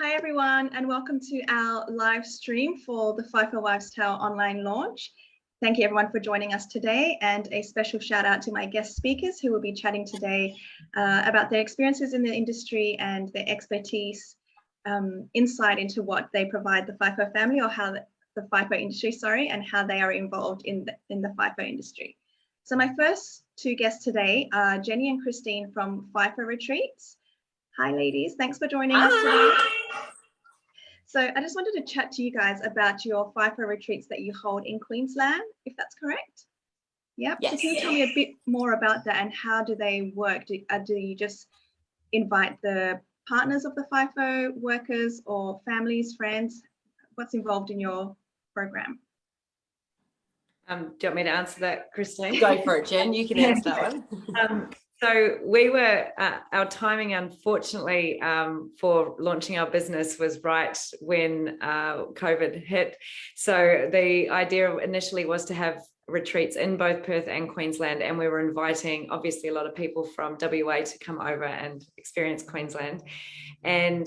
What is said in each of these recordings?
Hi everyone, and welcome to our live stream for the Fifo Wives Tales online launch. Thank you everyone for joining us today, and a special shout out to my guest speakers who will be chatting today about their experiences in the industry and their expertise, insight into what they provide the Fifo family, or how the Fifo industry, and how they are involved in the Fifo industry. So my first two guests today are Jenny and Christine from Fifo Retreats. Hi ladies, thanks for joining us today. So I just wanted to chat to you guys about your Fifo retreats that you hold in Queensland, if that's correct. Yeah. Yes. So can you tell me a bit more about that and how do they work? Do you just invite the partners of the Fifo workers or families, friends? What's involved in your program? Do you want me to answer that, Christine? Go for it, Jen. You can answer that one. So we were, our timing, unfortunately, for launching our business was right when COVID hit. So the idea initially was to have retreats in both Perth and Queensland, and we were inviting obviously a lot of people from WA to come over and experience Queensland. And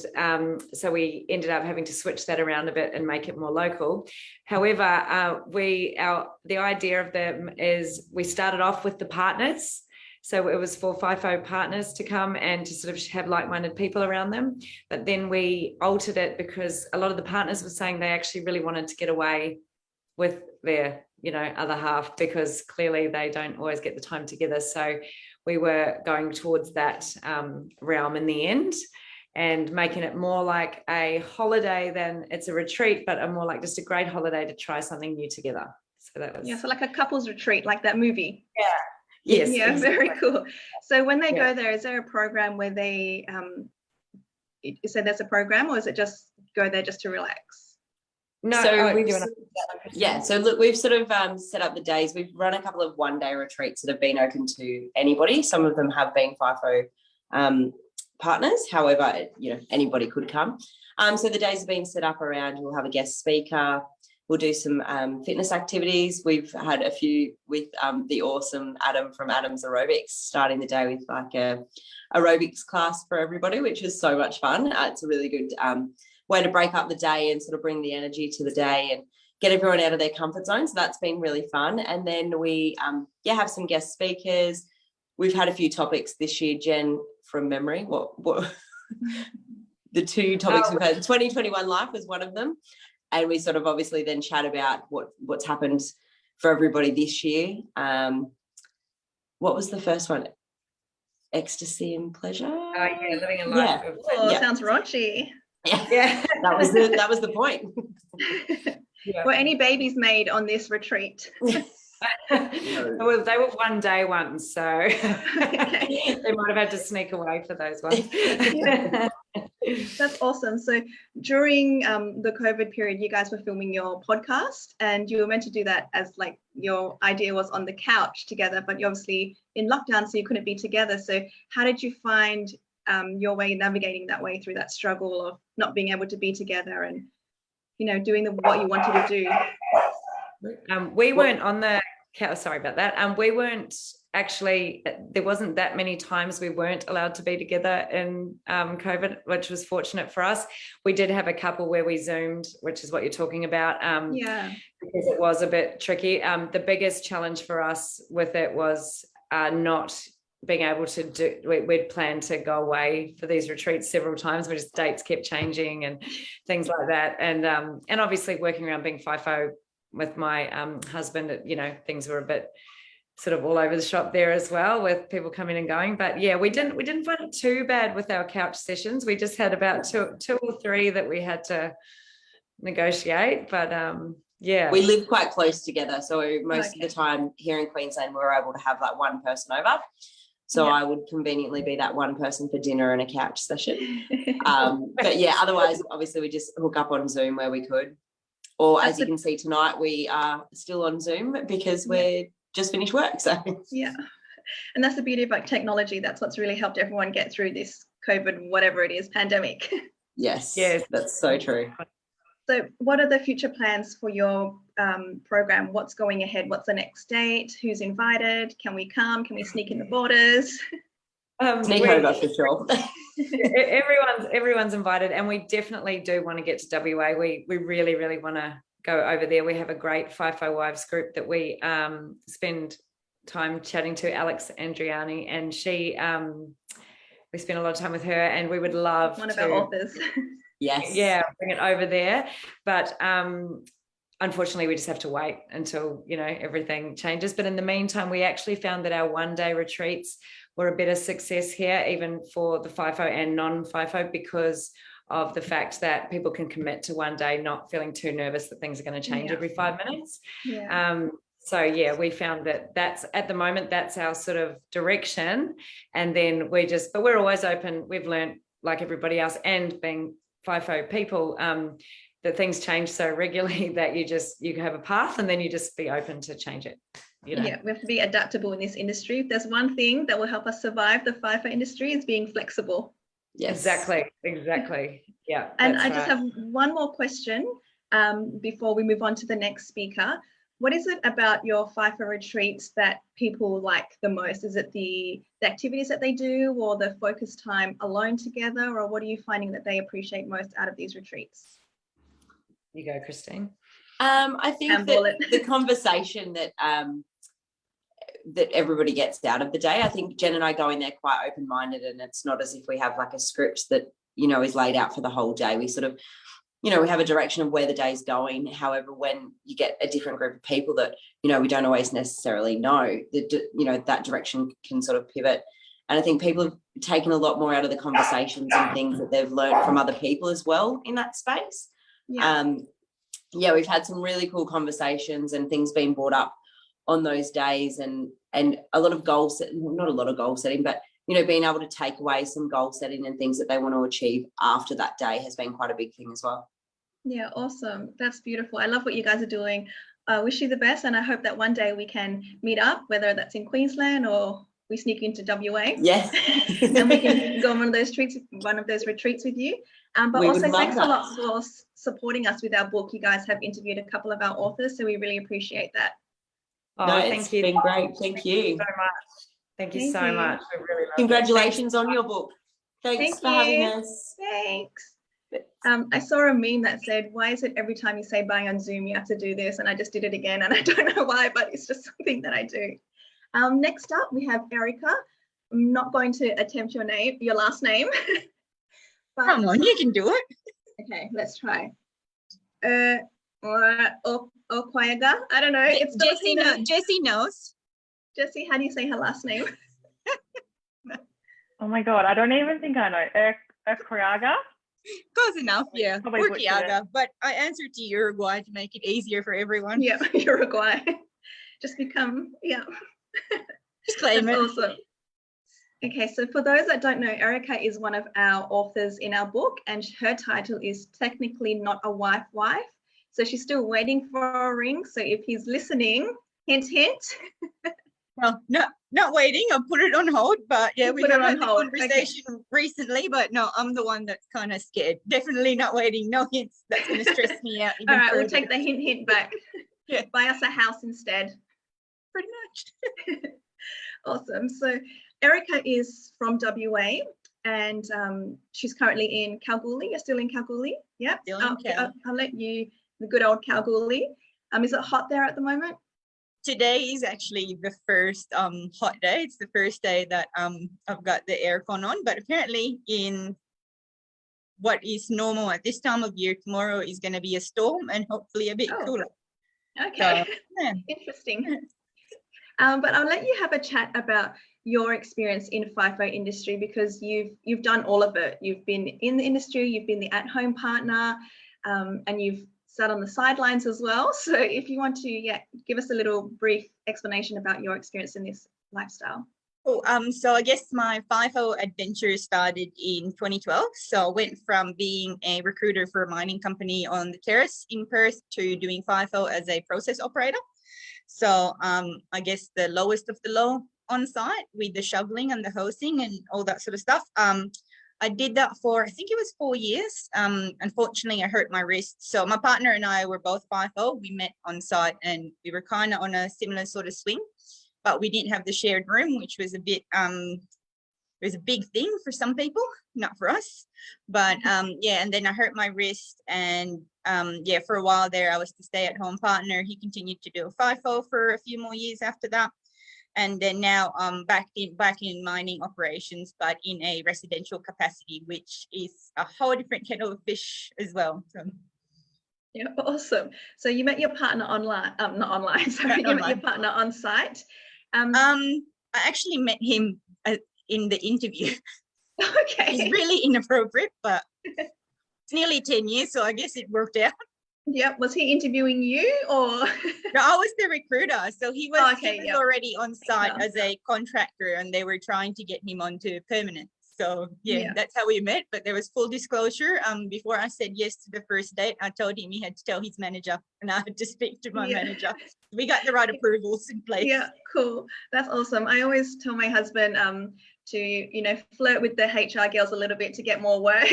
so we ended up having to switch that around a bit and make it more local. However, the idea of them is we started off with the partners. So it was for Fifo partners to come and to sort of have like-minded people around them. But then we altered it because a lot of the partners were saying they actually really wanted to get away with their, other half, because clearly they don't always get the time together. So we were going towards that realm in the end, and making it more like a holiday than it's a retreat, but more like just a great holiday to try something new together. So that was so like a couples retreat, like that movie. Yeah. Yes. Yeah, exactly. Very cool. So when they go there, is there a program where they so there's a program, or is it just go there just to relax? No, so look, we've sort of set up the days. We've run a couple of one-day retreats that have been open to anybody. Some of them have been Fifo partners. However, anybody could come. So the days have been set up around, we'll have a guest speaker. We'll do some fitness activities. We've had a few with the awesome Adam from Adam's Aerobics, starting the day with like a aerobics class for everybody, which is so much fun. It's a really good way to break up the day and sort of bring the energy to the day and get everyone out of their comfort zone. So that's been really fun. And then we have some guest speakers. We've had a few topics this year, Jen, from memory. What the two topics we've had? 2021 life was one of them. And we sort of obviously then chat about what's happened for everybody this year. What was the first one? Ecstasy and pleasure. Oh yeah, living a life. Yeah. Sounds raunchy. Yeah. that was the point. Yeah. Were any babies made on this retreat? Well, they were one-day ones, so they might have had to sneak away for those ones. That's awesome. So during the COVID period, you guys were filming your podcast, and you were meant to do that as like your idea was on the couch together, but you're obviously in lockdown, so you couldn't be together. So how did you find your way navigating that way through that struggle of not being able to be together and doing what you wanted to do? We weren't on the couch. Sorry about that. We weren't actually. There wasn't that many times we weren't allowed to be together in COVID, which was fortunate for us. We did have a couple where we Zoomed, which is what you're talking about. Because it was a bit tricky. The biggest challenge for us with it was not being able to do. We'd planned to go away for these retreats several times, but just dates kept changing and things like that. And obviously working around being Fifo with my husband, things were a bit sort of all over the shop there as well, with people coming and going. But yeah, we didn't find it too bad with our couch sessions. We just had about two or three that we had to negotiate. But we live quite close together, so most of the time here in Queensland we were able to have like one person over. So I would conveniently be that one person for dinner and a couch session. But yeah, otherwise obviously we just hook up on Zoom where we could. Or as you can see tonight, we are still on Zoom because we're just finished work. So yeah, and that's the beauty of like technology. That's what's really helped everyone get through this COVID, whatever it is, pandemic. Yes, that's so true. So what are the future plans for your program? What's going ahead? What's the next date? Who's invited? Can we come? Can we sneak in the borders? Sneak over for sure. everyone's invited, and we definitely do want to get to WA. We really, really want to go over there. We have a great Fifo Wives group that we spend time chatting to, Alex Andriani, and she we spend a lot of time with her, and we would love one of our authors. Yes. Yeah, bring it over there. But unfortunately, we just have to wait until, everything changes. But in the meantime, we actually found that our one-day retreats were a better success here, even for the FIFO and non-FIFO, because of the fact that people can commit to one day, not feeling too nervous that things are going to change every 5 minutes. Yeah. So yeah, we found that that's at the moment, that's our sort of direction. And then but we're always open. We've learned, like everybody else, and being FIFO people, that things change so regularly that you have a path, and then you just be open to change it. Yeah, we have to be adaptable in this industry. If there's one thing that will help us survive the FIFO industry, is being flexible. Yes. Exactly. Yeah. And I just have one more question before we move on to the next speaker. What is it about your FIFO retreats that people like the most? Is it the activities that they do, or the focus time alone together, or what are you finding that they appreciate most out of these retreats? You go, Christine. I think that the conversation that everybody gets out of the day, I think Jen and I go in there quite open-minded, and it's not as if we have like a script that, is laid out for the whole day. We sort of, we have a direction of where the day's going. However, when you get a different group of people that, we don't always necessarily know, that, that direction can sort of pivot. And I think people have taken a lot more out of the conversations and things that they've learned from other people as well in that space. Yeah, we've had some really cool conversations and things being brought up on those days, and a lot of goal setting, not a lot of goal setting, but being able to take away some goal setting and things that they want to achieve after that day has been quite a big thing as well. Yeah, awesome. That's beautiful. I love what you guys are doing. I wish you the best, and I hope that one day we can meet up, whether that's in Queensland or we sneak into WA. Yes. And we can go on one of those retreats with you. But also thanks a lot for supporting us with our book. You guys have interviewed a couple of our authors, so we really appreciate that. Oh, no, thank you. It's been great. Thank you so much. Thank you so much. We really love Congratulations on your book. Thanks for having us. Thanks. I saw a meme that said, why is it every time you say bye on Zoom, you have to do this? And I just did it again, and I don't know why, but it's just something that I do. Next up, we have Erica. I'm not going to attempt your last name. But, come on, you can do it. Okay, let's try. Okwayaga. I don't know. It's Jessie knows. Jessie, how do you say her last name? Oh my God, I don't even think I know. Okwayaga? Close enough, yeah. Okwayaga, but I answered to Uruguay to make it easier for everyone. Yeah, Uruguay. Just become, yeah. Just claim it. Awesome. Okay, so for those that don't know, Erica is one of our authors in our book, and her title is Technically Not a Wife. So she's still waiting for a ring. So if he's listening, hint, hint. Well, not waiting. I'll put it on hold. But yeah, we had a conversation recently. But no, I'm the one that's kind of scared. Definitely not waiting. No hints. That's going to stress me out. All right, we'll take the hint back. Yeah. Buy us a house instead. Pretty much. Awesome. So Erica is from WA, and she's currently in Kalgoorlie. You're still in Kalgoorlie? Yeah. I'll let you, the good old Kalgoorlie. Is it hot there at the moment? Today is actually the first hot day. It's the first day that I've got the aircon on, but apparently in what is normal at this time of year, tomorrow is going to be a storm and hopefully a bit cooler. Okay, so, yeah. Interesting. But I'll let you have a chat about your experience in FIFO industry, because you've done all of it. You've been in the industry, you've been the at-home partner, and you've sat on the sidelines as well. So if you want to, give us a little brief explanation about your experience in this lifestyle. Oh, so I guess my FIFO adventure started in 2012. So I went from being a recruiter for a mining company on the terrace in Perth to doing FIFO as a process operator. So I guess the lowest of the low on site with the shoveling and the hosing and all that sort of stuff. I did that for, I think it was 4 years. Unfortunately, I hurt my wrist. So my partner and I were both FIFO. We met on site and we were kind of on a similar sort of swing, but we didn't have the shared room, which was a bit it was a big thing for some people, not for us. But yeah, and then I hurt my wrist, and yeah, for a while there I was the stay-at-home partner. He continued to do FIFO for a few more years after that, and then now I'm back in mining operations, but in a residential capacity, which is a whole different kettle of fish as well. So yeah, awesome. So you met your partner online, not online, sorry, you met your partner on site. I actually met him in the interview. Okay. It's really inappropriate, but it's nearly 10 years, so I guess it worked out. Yeah, was he interviewing you or? No, I was the recruiter, so he was, yeah. already on site as a contractor, and they were trying to get him onto permanent. So yeah, that's how we met. But there was full disclosure. Before I said yes to the first date, I told him he had to tell his manager, and I had to speak to my manager. We got the right approvals in place. Yeah, cool. That's awesome. I always tell my husband to, you know, flirt with the HR girls a little bit to get more work.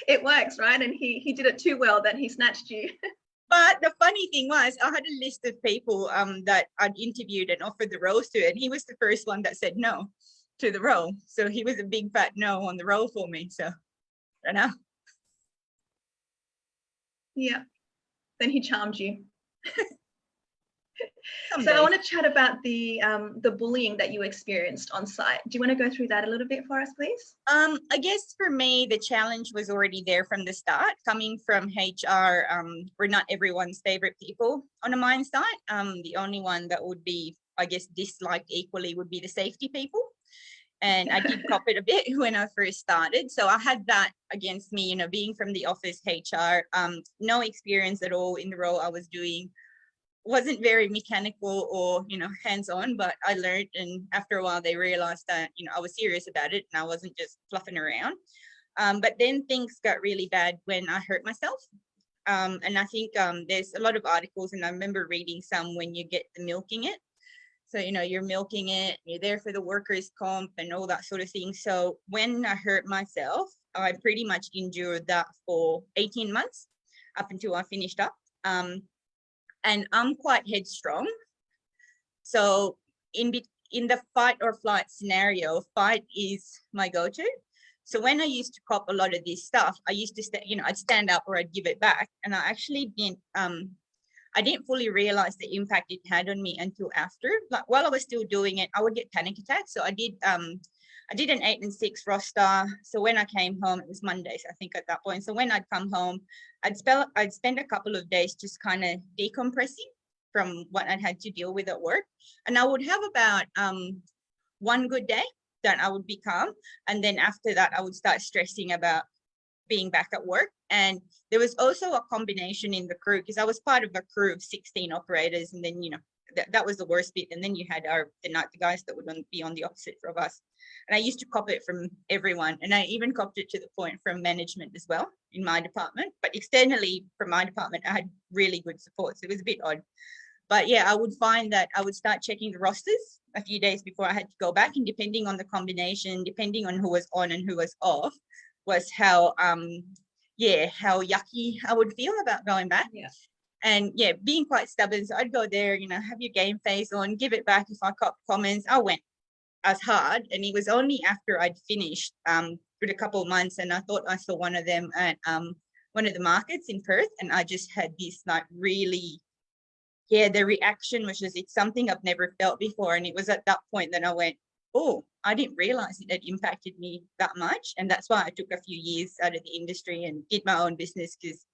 It works, right? And he did it too well that he snatched you. But the funny thing was, I had a list of people that I'd interviewed and offered the roles to, and he was the first one that said no to the role. So he was a big fat no on the role for me. So I don't know. Yeah. Then he charmed you. Someday. So I want to chat about the bullying that you experienced on site. Do you want to go through that a little bit for us, please? I guess for me, the challenge was already there from the start. Coming from HR, we're not everyone's favorite people on a mine site. The only one that would be, I guess, disliked equally would be the safety people. And I did cop it a bit when I first started. So I had that against me, you know, being from the office HR, no experience at all in the role I was doing. Wasn't very mechanical or, you know, hands-on, but I learned, and after a while they realized that, you know, I was serious about it and I wasn't just fluffing around. But then things got really bad when I hurt myself. And I think there's a lot of articles, and I remember reading some when you get the milking it. So, you know, you're milking it, you're there for the workers' comp and all that sort of thing. So when I hurt myself, I pretty much endured that for 18 months up until I finished up. And I'm quite headstrong. So in the fight or flight scenario, fight is my go-to. So when I used to cop a lot of this stuff, I used to, I'd stand up or I'd give it back. And I actually I didn't fully realize the impact it had on me until after. Like while I was still doing it, I would get panic attacks. So I did an 8 and 6 roster. So when I came home, it was Mondays, I think, at that point. So when I'd come home, I'd spend a couple of days just kind of decompressing from what I'd had to deal with at work. And I would have about one good day that I would be calm. And then after that, I would start stressing about being back at work. And there was also a combination in the crew, because I was part of a crew of 16 operators. And then, you know, that was the worst bit. And then you had the guys that would be on the opposite of us. And I used to cop it from everyone. And I even copped it to the point from management as well in my department. But externally from my department, I had really good support. So it was a bit odd. But yeah, I would find that I would start checking the rosters a few days before I had to go back. And depending on the combination, depending on who was on and who was off, was how yucky I would feel about going back. Yeah. And yeah, being quite stubborn. So I'd go there, you know, have your game face on, give it back. If I caught comments, I went as hard. And it was only after I'd finished with a couple of months, and I thought I saw one of them at one of the markets in Perth, and I just had this like really, the reaction was just, it's something I've never felt before. And it was at that point that I went, oh, I didn't realize it had impacted me that much. And that's why I took a few years out of the industry and did my own business, because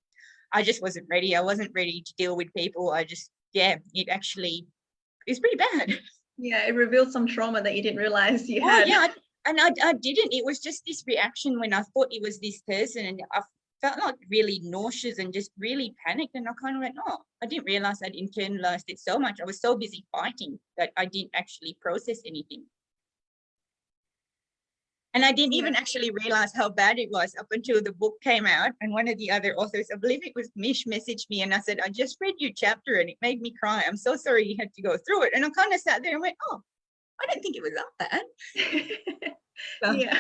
I just wasn't ready. I wasn't ready to deal with people. It's pretty bad. Yeah, it revealed some trauma that you didn't realize you had. Yeah, and I didn't. It was just this reaction when I thought it was this person, and I felt like really nauseous and just really panicked. And I kind of went, oh, I didn't realize I'd internalized it so much. I was so busy fighting that I didn't actually process anything. And I didn't even actually realize how bad it was up until the book came out. And one of the other authors, I believe it was Mish, messaged me and I said, I just read your chapter and it made me cry. I'm so sorry you had to go through it. And I kind of sat there and went, oh, I didn't think it was that bad. So, yeah.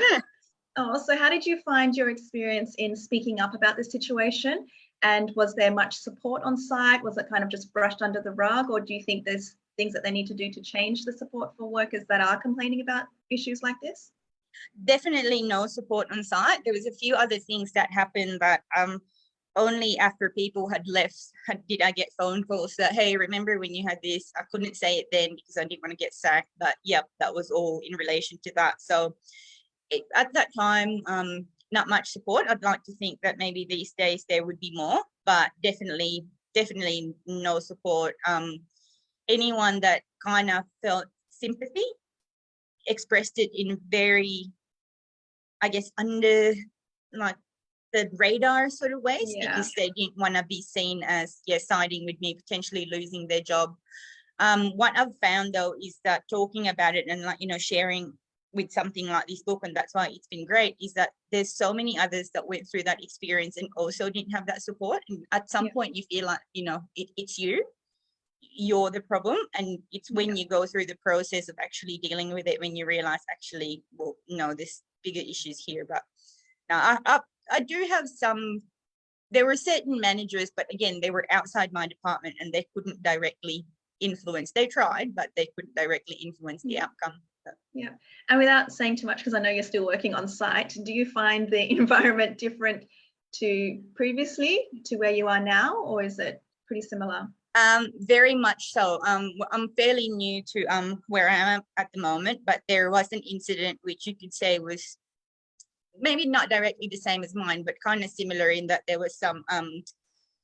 Oh, so how did you find your experience in speaking up about the situation? And was there much support on site? Was it kind of just brushed under the rug? Or do you think there's things that they need to do to change the support for workers that are complaining about issues like this? Definitely no support on site. There was a few other things that happened that only after people had left did I get phone calls that, hey, remember when you had this? I couldn't say it then because I didn't want to get sacked, but yep, that was all in relation to that. So at that time, not much support. I'd like to think that maybe these days there would be more, but definitely no support. Anyone that kind of felt sympathy expressed it in very, I guess, under like the radar sort of ways, because they didn't want to be seen as siding with me, potentially losing their job. What I've found though is that talking about it and sharing with something like this book, and that's why it's been great, is that there's so many others that went through that experience and also didn't have that support, and at some point you feel like it's you're the problem, and it's when you go through the process of actually dealing with it when you realize actually, well, no, there's bigger issues here. But now I do have some. There were certain managers, but again, they were outside my department and they couldn't directly influence. They tried, but they couldn't directly influence the outcome. Yeah, and without saying too much, because I know you're still working on site, do you find the environment different to previously to where you are now, or is it pretty similar? Very much so. I'm fairly new to where I am at the moment, but there was an incident which you could say was maybe not directly the same as mine, but kind of similar in that there was some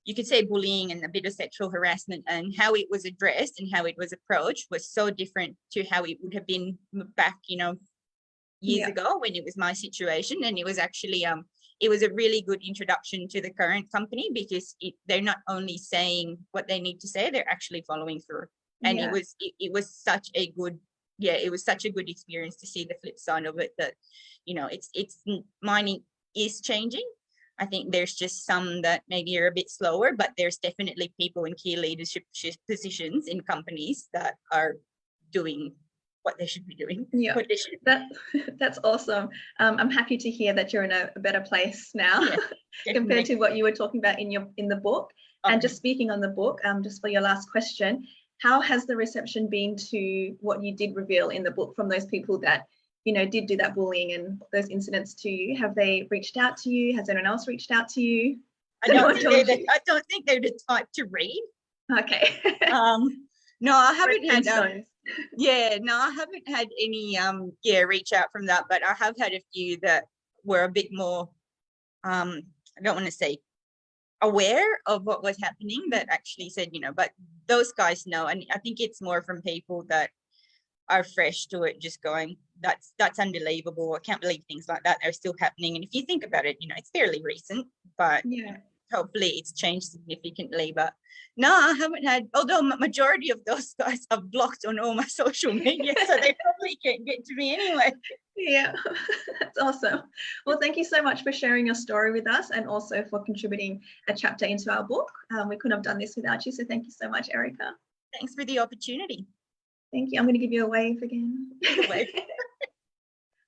you could say bullying and a bit of sexual harassment, and how it was addressed and how it was approached was so different to how it would have been back, years ago when it was my situation. And it was actually it was a really good introduction to the current company, because they're not only saying what they need to say, they're actually following through. And it was such a good it was such a good experience to see the flip side of it, that it's mining is changing. I think there's just some that maybe are a bit slower, but there's definitely people in key leadership positions in companies that are doing what they should be doing. Yeah, that's awesome. I'm happy to hear that you're in a better place now compared to what you were talking about in the book. Okay. And just speaking on the book, just for your last question, how has the reception been to what you did reveal in the book from those people that did do that bullying and those incidents to you? Have they reached out to you? Has anyone else reached out to you? I don't think they're the type to read. Okay. No, I haven't had. I haven't had any reach out from that, but I have had a few that were a bit more I don't want to say aware of what was happening, that actually said, but those guys know. And I think it's more from people that are fresh to it, just going, that's unbelievable. I can't believe things like that are still happening. And if you think about it, it's fairly recent, but hopefully it's changed significantly. But no, I haven't had, although majority of those guys I've blocked on all my social media, so they probably can't get to me anyway. Yeah, that's awesome. Well, thank you so much for sharing your story with us, and also for contributing a chapter into our book. We couldn't have done this without you, so thank you so much, Erica. Thanks for the opportunity. Thank you. I'm going to give you a wave again.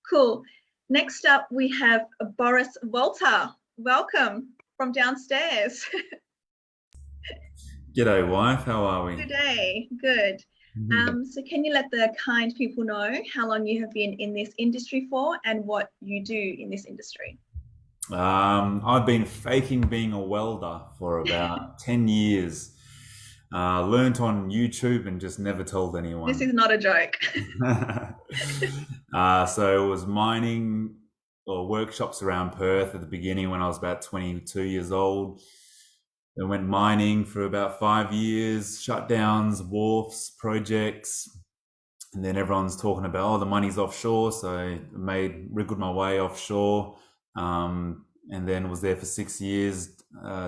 Cool. Next up, we have Boris Walter. Welcome from downstairs. G'day, wife. How are we? Good day. Good. So can you let the kind people know how long you have been in this industry for and what you do in this industry? I've been faking being a welder for about 10 years. Learnt on YouTube and just never told anyone. This is not a joke. So it was mining or workshops around Perth at the beginning when I was about 22 years old. Then went mining for about 5 years, shutdowns, wharfs, projects. And then everyone's talking about, the money's offshore. So I wriggled my way offshore. And then was there for 6 years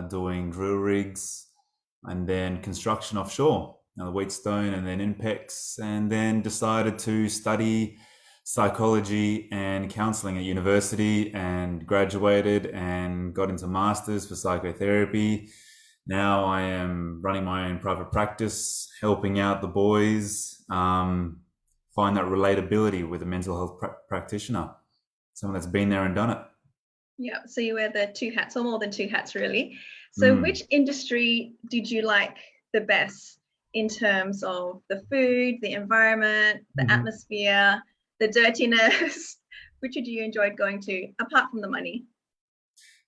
doing drill rigs, and then construction offshore, the Wheatstone, and then INPEX, and then decided to study psychology and counseling at university, and graduated and got into masters for psychotherapy. Now I am running my own private practice, helping out the boys find that relatability with a mental health practitioner, someone that's been there and done it. Yeah, so you wear the two hats, or more than two hats really. So which industry did you like the best in terms of the food, the environment, the atmosphere, the dirtiness? Which did you enjoy going to, apart from the money?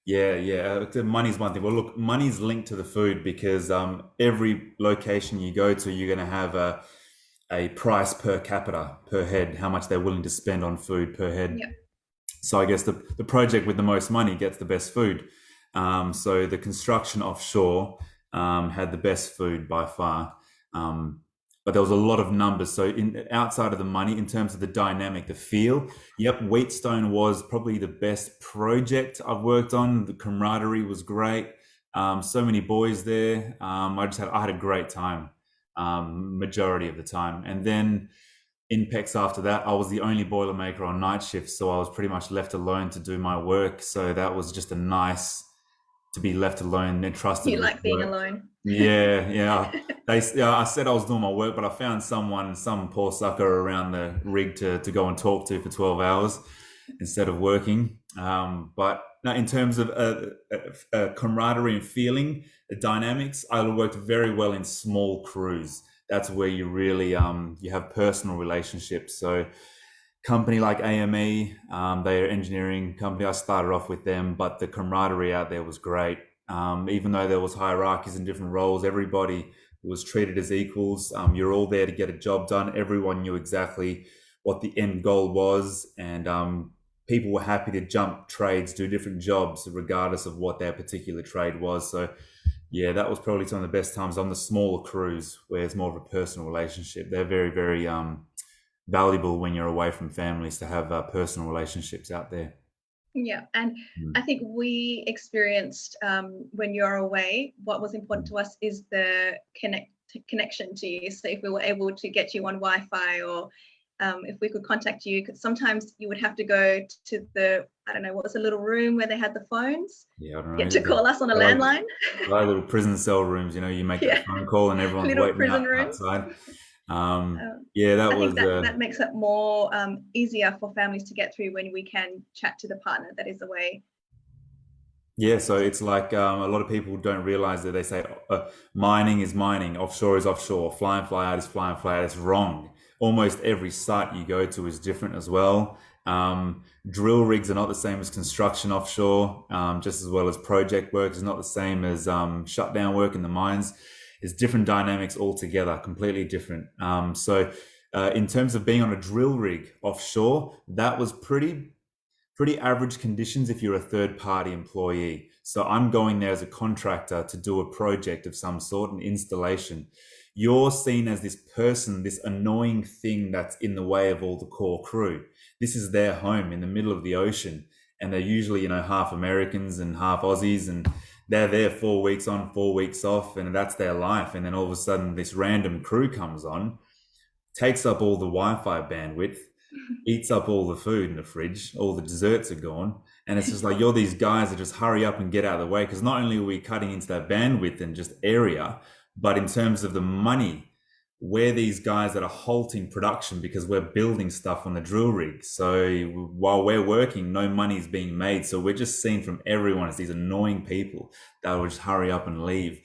Yeah. The money's one thing. Well, look, money's linked to the food because every location you go to, you're going to have a price per capita, per head, how much they're willing to spend on food per head. Yeah. So I guess the project with the most money gets the best food. So the construction offshore had the best food by far. But there was a lot of numbers. So outside of the money, in terms of the dynamic, the feel, yep, Wheatstone was probably the best project I've worked on. The camaraderie was great. So many boys there. I had a great time, majority of the time. And then in PEX after that, I was the only Boilermaker on night shift. So I was pretty much left alone to do my work. So that was just a nice to be left alone and trusted. You like being alone? Yeah. I said I was doing my work, but I found some poor sucker around the rig to go and talk to for 12 hours instead of working. But now in terms of camaraderie and feeling, the dynamics, I worked very well in small crews. That's where you really, you have personal relationships. So company like AME, they're an engineering company. I started off with them, but the camaraderie out there was great. Even though there was hierarchies and different roles, everybody was treated as equals. You're all there to get a job done. Everyone knew exactly what the end goal was, and people were happy to jump trades, do different jobs, regardless of what their particular trade was. So yeah, that was probably some of the best times on the smaller crews where it's more of a personal relationship. They're very, very valuable when you're away from families to have personal relationships out there. Yeah, and I think we experienced when you're away, what was important to us is the connection to you. So if we were able to get you on Wi-Fi, or if we could contact you, because sometimes you would have to go to the, I don't know, what was the little room where they had the phones? Yeah, I don't know. Get to call us on a landline. Like little prison cell rooms, you make that phone call and everyone's little waiting prison room outside. I think that makes it more easier for families to get through when we can chat to the partner that is away. Yeah, so it's like a lot of people don't realize that they say mining is mining, offshore is offshore, fly in, fly out is fly in, fly out. It's wrong. Almost every site you go to is different as well. Drill rigs are not the same as construction offshore, just as well as project work is not the same as shutdown work in the mines. It's different dynamics altogether, completely different. So in terms of being on a drill rig offshore, that was pretty average conditions if you're a third-party employee. So I'm going there as a contractor to do a project of some sort, an installation. You're seen as this person, this annoying thing that's in the way of all the core crew. This is their home in the middle of the ocean, and they're usually, half Americans and half Aussies, and they're there 4 weeks on, 4 weeks off, and that's their life. And then all of a sudden this random crew comes on, takes up all the Wi-Fi bandwidth, eats up all the food in the fridge, all the desserts are gone. And it's just like, you're these guys that just hurry up and get out of the way. Because not only are we cutting into that bandwidth and just area, but in terms of the money, we're these guys that are halting production because we're building stuff on the drill rig. So while we're working, no money is being made. So we're just seen from everyone as these annoying people that will just hurry up and leave.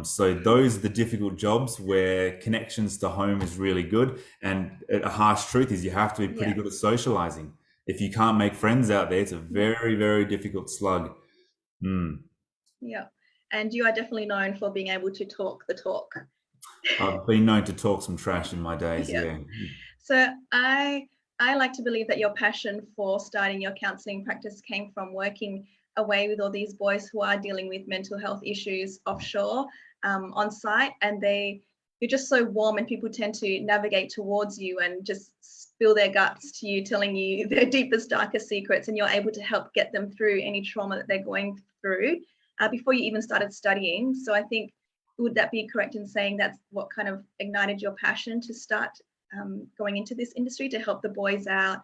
So those are the difficult jobs where connections to home is really good. And a harsh truth is you have to be pretty good at socializing. If you can't make friends out there, it's a very, very difficult slug. Yeah. And you are definitely known for being able to talk the talk. I've been known to talk some trash in my days. Yeah. So I like to believe that your passion for starting your counselling practice came from working away with all these boys who are dealing with mental health issues offshore, on site, and you're just so warm, and people tend to navigate towards you and just spill their guts to you, telling you their deepest, darkest secrets, and you're able to help get them through any trauma that they're going through before you even started studying. So I think, would that be correct in saying that's what kind of ignited your passion to start going into this industry, to help the boys out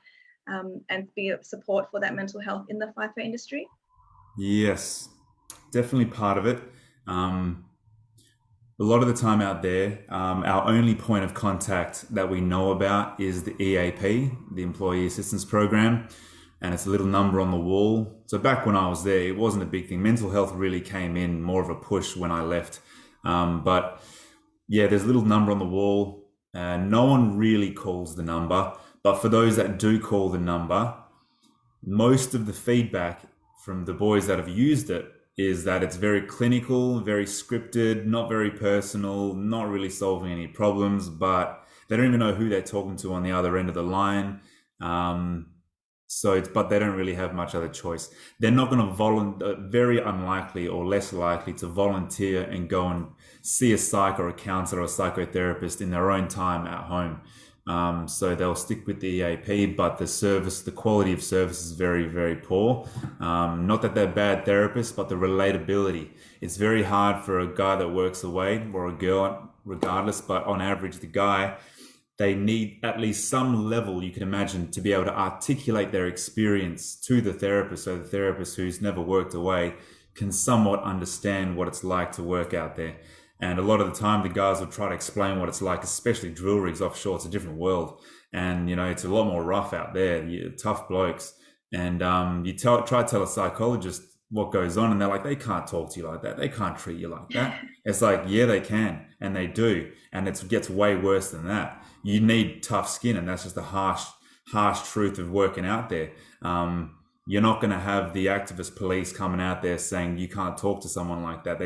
and be a support for that mental health in the FIFO industry? Yes, definitely part of it. A lot of the time out there, our only point of contact that we know about is the EAP, the Employee Assistance Program, and it's a little number on the wall. So back when I was there, it wasn't a big thing. Mental health really came in more of a push when I left. But yeah, there's a little number on the wall. No one really calls the number, but for those that do call the number, most of the feedback from the boys that have used it is that it's very clinical, very scripted, not very personal, not really solving any problems, but they don't even know who they're talking to on the other end of the line. But they don't really have much other choice. They're not going to very unlikely or less likely to volunteer and go and see a psych or a counselor or a psychotherapist in their own time at home. So they'll stick with the EAP, but the quality of service is very, very poor. Not that they're bad therapists, but the relatability. It's very hard for a guy that works away or a girl, regardless, but on average, the guy, they need at least some level, you can imagine, to be able to articulate their experience to the therapist. So the therapist who's never worked away can somewhat understand what it's like to work out there. And a lot of the time, the guys will try to explain what it's like, especially drill rigs offshore. It's a different world. And, it's a lot more rough out there, tough blokes. And you try to tell a psychologist what goes on, and they're like, they can't talk to you like that. They can't treat you like that. It's like, yeah, they can. And they do. And it gets way worse than that. You need tough skin. And that's just the harsh truth of working out there. You're not going to have the activist police coming out there saying you can't talk to someone like that.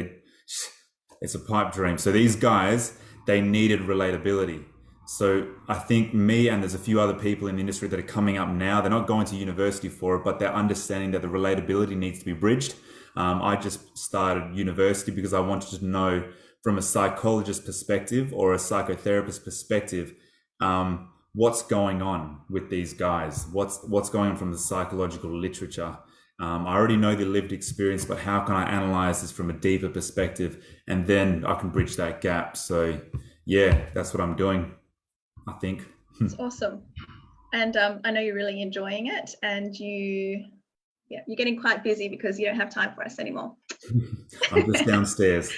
It's a pipe dream. So these guys, they needed relatability. So I think me and there's a few other people in the industry that are coming up now, they're not going to university for it, but they're understanding that the relatability needs to be bridged. I just started university because I wanted to know from a psychologist perspective or a psychotherapist perspective, what's going on with these guys? What's going on from the psychological literature? I already know the lived experience, but how can I analyze this from a deeper perspective? And then I can bridge that gap. So yeah, that's what I'm doing, I think. It's awesome. And I know you're really enjoying it, and you're getting quite busy because you don't have time for us anymore. I'm just downstairs.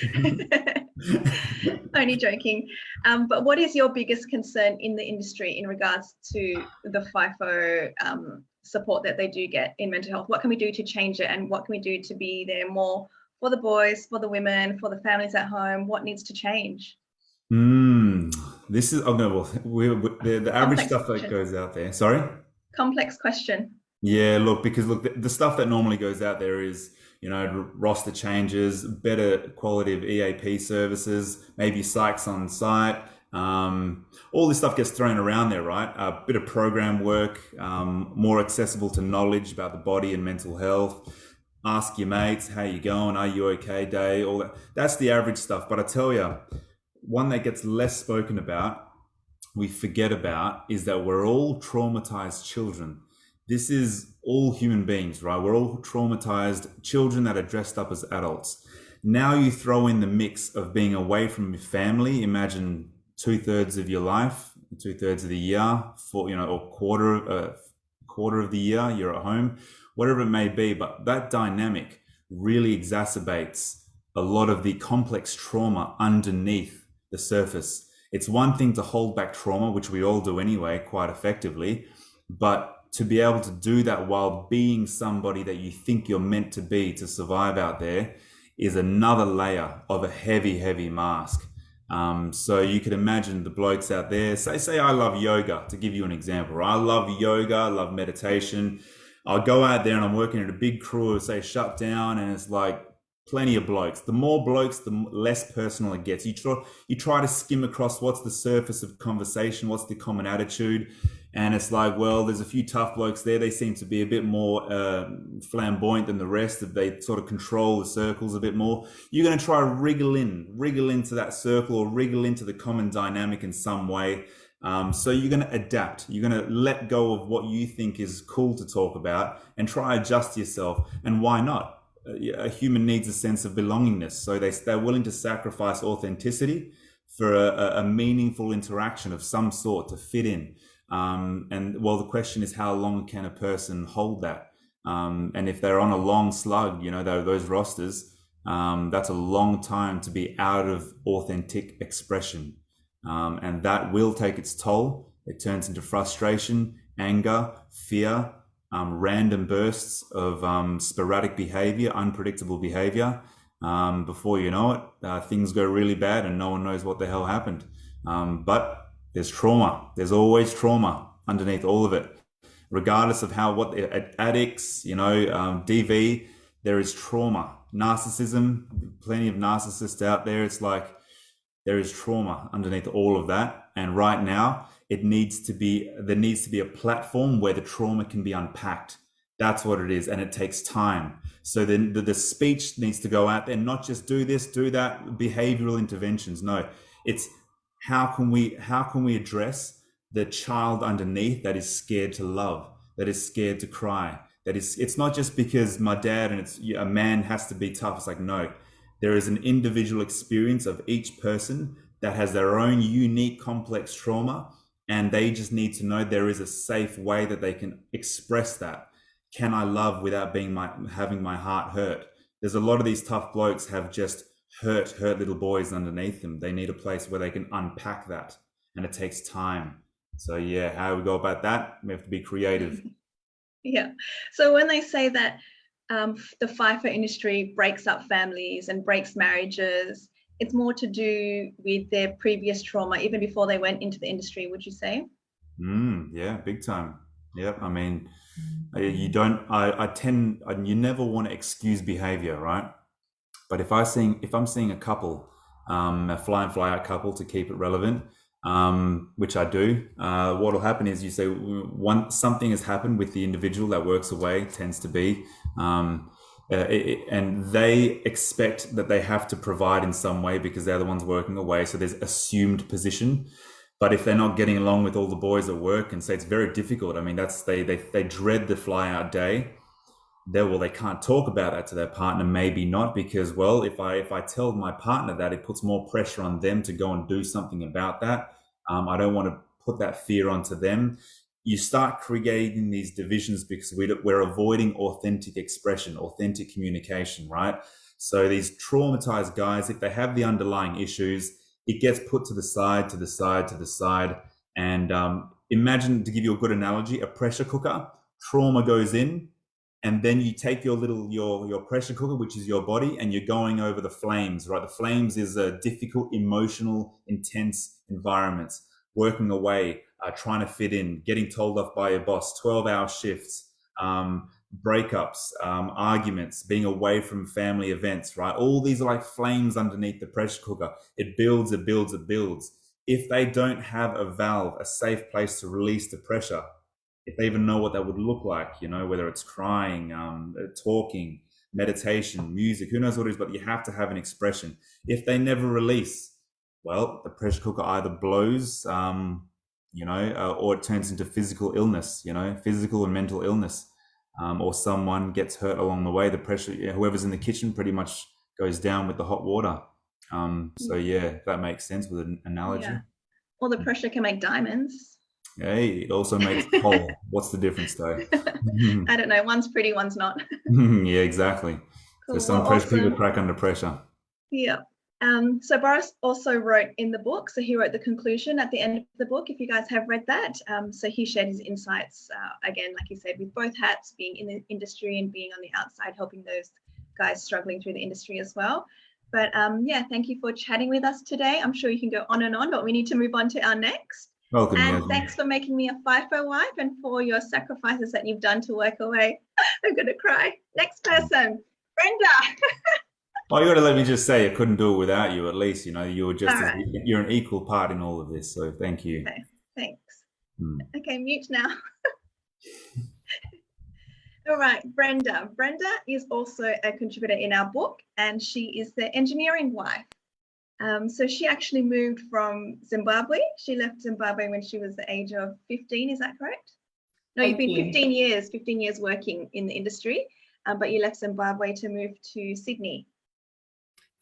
Only joking. But what is your biggest concern in the industry in regards to the FIFO support that they do get in mental health? What can we do to change it, and what can we do to be there more for the boys, for the women, for the families at home? What needs to change? This is the average stuff that goes out there. Sorry? Complex question. Yeah, because the stuff that normally goes out there is, roster changes, better quality of EAP services, maybe psychs on site. All this stuff gets thrown around there, right? A bit of program work, more accessible to knowledge about the body and mental health. Ask your mates, how you going? Are you okay? Day, all that. That's the average stuff. But I tell you, one that gets less spoken about, we forget about, is that we're all traumatized children. This is all human beings, right? We're all traumatized children that are dressed up as adults. Now you throw in the mix of being away from your family. Imagine 2/3 of your life, 2/3 of the year, or quarter of the year you're at home, whatever it may be. But that dynamic really exacerbates a lot of the complex trauma underneath the surface. It's one thing to hold back trauma, which we all do anyway, quite effectively, but to be able to do that while being somebody that you think you're meant to be to survive out there is another layer of a heavy, heavy mask. So you could imagine the blokes out there, say I love yoga, to give you an example, right? I love yoga, I love meditation. I'll go out there and I'm working at a big crew of, say, Shutdown, and it's like plenty of blokes. The more blokes, the less personal it gets. You try to skim across what's the surface of conversation, what's the common attitude. And it's like, well, there's a few tough blokes there. They seem to be a bit more flamboyant than the rest. They sort of control the circles a bit more. You're going to try to wriggle into that circle, or wriggle into the common dynamic in some way. So you're going to adapt. You're going to let go of what you think is cool to talk about and try to adjust yourself. And why not? A human needs a sense of belongingness. So they're willing to sacrifice authenticity for a meaningful interaction of some sort to fit in. And well, the question is, how long can a person hold that? And if they're on a long slug, those rosters, that's a long time to be out of authentic expression. And that will take its toll. It turns into frustration, anger, fear, random bursts of sporadic behavior, unpredictable behavior. Before you know it, things go really bad and no one knows what the hell happened. But there's trauma. There's always trauma underneath all of it. regardless of what addicts, DV, there is trauma, narcissism, plenty of narcissists out there. It's like there is trauma underneath all of that. And right now there needs to be a platform where the trauma can be unpacked. That's what it is. And it takes time. So then the speech needs to go out there, not just do this, do that, behavioral interventions. No, it's how can we address the child underneath that is scared to love, that is scared to cry, it's not just because my dad and a man has to be tough. It's like, no, there is an individual experience of each person that has their own unique complex trauma, and they just need to know there is a safe way that they can express that. Can I love without having my heart hurt? There's a lot of these tough blokes have just hurt little boys underneath them. They need a place where they can unpack that, and it takes time. So yeah, how we go about that? We have to be creative. Yeah. So when they say that the FIFO industry breaks up families and breaks marriages, it's more to do with their previous trauma, even before they went into the industry, would you say? Yeah, big time. Yep. I mean, you never want to excuse behavior, right? But if I'm seeing a couple, a fly in, fly out couple, to keep it relevant, which I do, what will happen is you say something has happened with the individual that works away, tends to be, and they expect that they have to provide in some way because they're the ones working away. So there's assumed position. But if they're not getting along with all the boys at work, and say it's very difficult. I mean, they dread the fly out day. They can't talk about that to their partner, maybe not, because, well, if I tell my partner that, it puts more pressure on them to go and do something about that. I don't want to put that fear onto them. You start creating these divisions because we're avoiding authentic expression, authentic communication, right? So these traumatized guys, if they have the underlying issues, it gets put to the side. And imagine, to give you a good analogy, a pressure cooker. Trauma goes in, and then you take your pressure cooker, which is your body, and you're going over the flames, right? The flames is a difficult, emotional, intense environment, working away, trying to fit in, getting told off by your boss, 12-hour shifts, breakups, arguments, being away from family events, right? All these are like flames underneath the pressure cooker. It builds. If they don't have a valve, a safe place to release the pressure, if they even know what that would look like, whether it's crying, talking, meditation, music, who knows what it is, but you have to have an expression. If they never release, well, the pressure cooker either blows, or it turns into physical illness, physical and mental illness, or someone gets hurt along the way. The pressure, whoever's in the kitchen pretty much goes down with the hot water. So yeah, that makes sense with an analogy. Yeah. Well, the pressure can make diamonds. Hey, it also makes coal. What's the difference, though? I don't know. One's pretty, one's not. Yeah, exactly. Cool. So some people crack under pressure. Yeah. So Boris also wrote in the book. So he wrote the conclusion at the end of the book, if you guys have read that. So he shared his insights, again, like you said, with both hats, being in the industry and being on the outside, helping those guys struggling through the industry as well. But yeah, thank you for chatting with us today. I'm sure you can go on and on, but we need to move on to our next. Welcome, and Yasmin. Thanks for making me a FIFO wife and for your sacrifices that you've done to work away. I'm going to cry. Next person, Brenda. Well, you got to let me just say, I couldn't do it without you. At least, you were just you're an equal part in all of this. So thank you. Okay, thanks. Okay, mute now. All right, Brenda. Brenda is also a contributor in our book, and she is the engineering wife. So she actually moved from Zimbabwe. She left Zimbabwe when she was the age of 15. Is that correct? No, you've been 15 years working in the industry, but you left Zimbabwe to move to Sydney.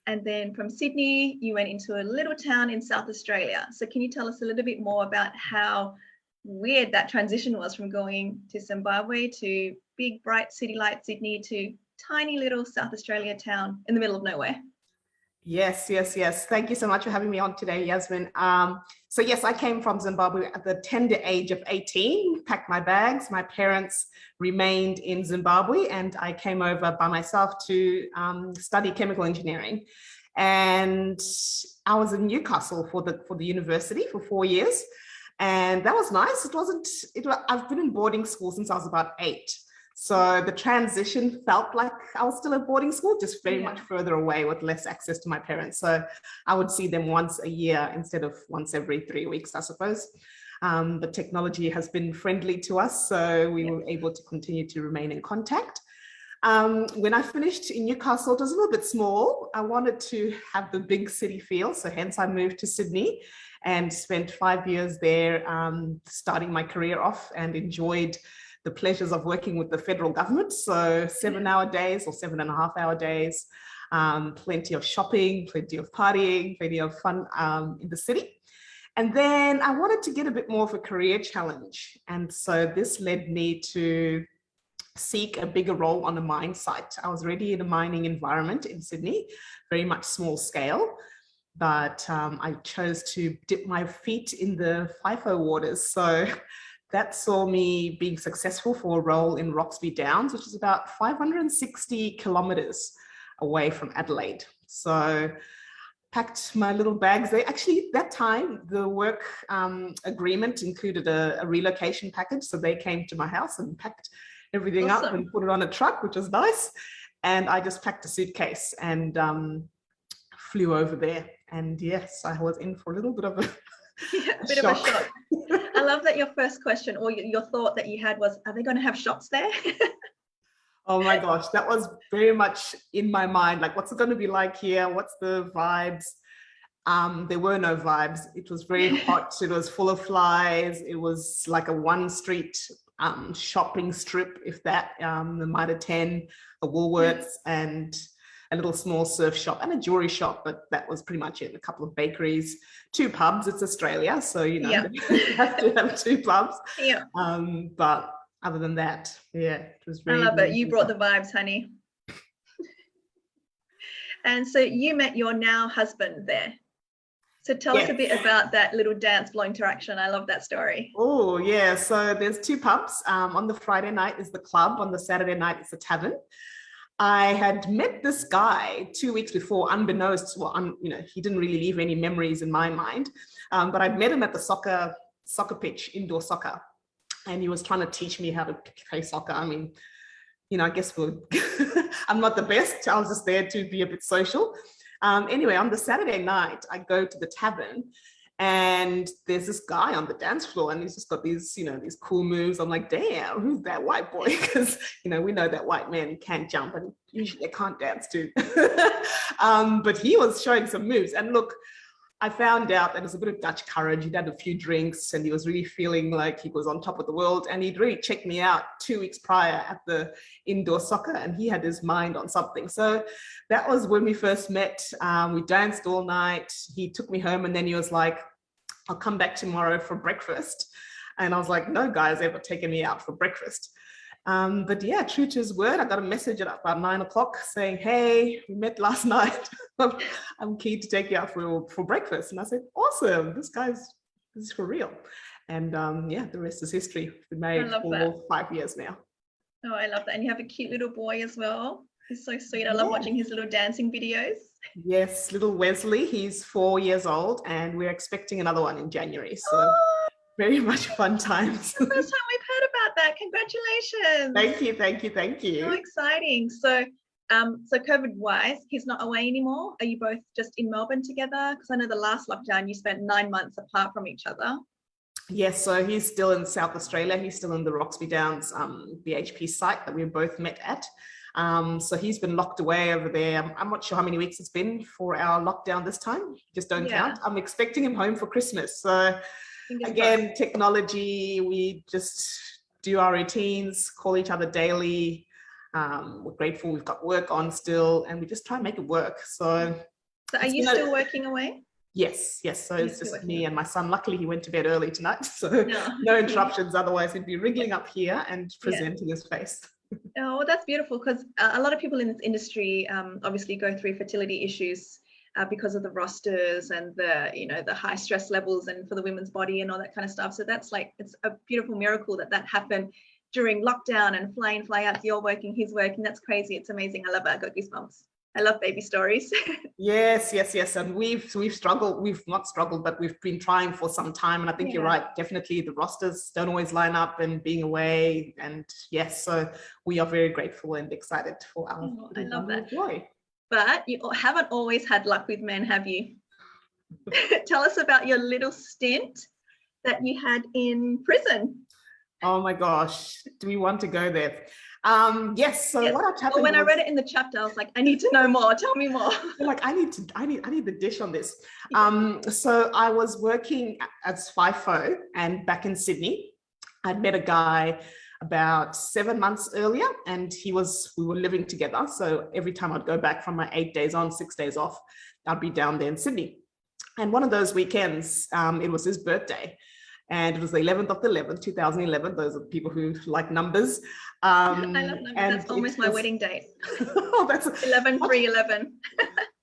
And then from Sydney, you went into a little town in South Australia. So can you tell us a little bit more about how weird that transition was from going to Zimbabwe to big, bright city like Sydney to tiny little South Australia town in the middle of nowhere? Yes. Thank you so much for having me on today, Yasmin. So yes, I came from Zimbabwe at the tender age of 18, packed my bags. My parents remained in Zimbabwe, and I came over by myself to study chemical engineering. And I was in Newcastle for the university for 4 years. And that was nice. I've been in boarding school since I was about 8. So the transition felt like I was still at boarding school, just very much further away with less access to my parents. So I would see them once a year instead of once every 3 weeks, I suppose. But technology has been friendly to us, so we were able to continue to remain in contact. When I finished in Newcastle, it was a little bit small. I wanted to have the big city feel, so hence I moved to Sydney and spent 5 years there, starting my career off, and enjoyed the pleasures of working with the federal government. So 7-hour days or 7.5-hour days, plenty of shopping, plenty of partying, plenty of fun in the city. And then I wanted to get a bit more of a career challenge. And so this led me to seek a bigger role on a mine site. I was already in a mining environment in Sydney, very much small scale, but I chose to dip my feet in the Fifo waters. So that saw me being successful for a role in Roxby Downs, which is about 560 kilometers away from Adelaide. So packed my little bags there. Actually, that time, the work agreement included a relocation package. So they came to my house and packed everything up and put it on a truck, which was nice. And I just packed a suitcase and flew over there. And yes, I was in for a little bit of a bit of a shock. I love that your first question or your thought that you had was, are they going to have shops there? Oh my gosh, that was very much in my mind. Like, what's it going to be like here? What's the vibes? There were no vibes. It was very hot. It was full of flies. It was like a one street shopping strip, if that, the Mitre 10, a Woolworths, and a little small surf shop and a jewelry shop, but that was pretty much it. A couple of bakeries, 2 pubs. It's Australia, so you you have to have 2 pubs. But other than that, it was very. I love it. You brought the vibes, honey. And so you met your now husband there. So tell us a bit about that little dance floor interaction. I love that story. Oh yeah, so there's 2 pubs. On the Friday night is the club. On the Saturday night is the tavern. I had met this guy 2 weeks before, unbeknownst. Well, he didn't really leave any memories in my mind, but I'd met him at the soccer pitch, indoor soccer, and he was trying to teach me how to play soccer. I mean, I guess I'm not the best. I was just there to be a bit social. Anyway, on the Saturday night, I go to the tavern, and there's this guy on the dance floor, and he's just got these, these cool moves. I'm like, damn, who's that white boy? Because, we know that white men can't jump and usually they can't dance too. But he was showing some moves. And look, I found out that it was a bit of Dutch courage. He'd had a few drinks and he was really feeling like he was on top of the world. And he'd really checked me out 2 weeks prior at the indoor soccer, and he had his mind on something. So that was when we first met. We danced all night. He took me home, and then he was like, I'll come back tomorrow for breakfast. And I was like, no guy's ever taken me out for breakfast. But yeah, true to his word, I got a message at about 9 o'clock saying, hey, we met last night. I'm keen to take you out for breakfast. And I said, awesome, this is for real. And the rest is history. We've been married for 5 years now. Oh, I love that. And you have a cute little boy as well. He's so sweet. I love watching his little dancing videos. Yes, little Wesley. He's 4 years old, and we're expecting another one in January. So very much fun times. The first time we've heard about that. Congratulations. Thank you. So exciting. So COVID-wise, he's not away anymore. Are you both just in Melbourne together? Because I know the last lockdown you spent 9 months apart from each other. Yes, so he's still in South Australia. He's still in the Roxby Downs BHP site that we both met at. So he's been locked away over there. I'm not sure how many weeks it's been for our lockdown this time. Just don't count. I'm expecting him home for Christmas. So again, technology, we just do our routines, call each other daily. We're grateful we've got work on still, and we just try and make it work. So are you still working away? Yes. So it's just me and my son. Luckily, he went to bed early tonight, so no interruptions. Otherwise, he'd be wriggling up here and presenting his face. Oh, well, that's beautiful, because a lot of people in this industry obviously go through fertility issues because of the rosters and the high stress levels and for the women's body and all that kind of stuff. So that's it's a beautiful miracle that happened during lockdown and fly in, fly out. You're working, he's working. That's crazy. It's amazing. I love it. I got goosebumps. I love baby stories. Yes. And we've struggled. We've not struggled, but we've been trying for some time. And I think you're right. Definitely the rosters don't always line up and being away. And yes, so we are very grateful and excited for our I love that. joy. But you haven't always had luck with men, have you? Tell us about your little stint that you had in prison. Oh my gosh, do we want to go there? Yes. So what happened? Well, when I read it in the chapter, I was like, I need to know more. Tell me more. Like, I need the dish on this. So I was working as Fifo and back in Sydney. I'd met a guy about 7 months earlier, and we were living together. So every time I'd go back from my 8 days on, 6 days off, I'd be down there in Sydney. And one of those weekends, it was his birthday. And it was the 11th of the 11th, 2011. Those are the people who like numbers. I love numbers. That's almost my wedding date. Oh, that's 11/3/11.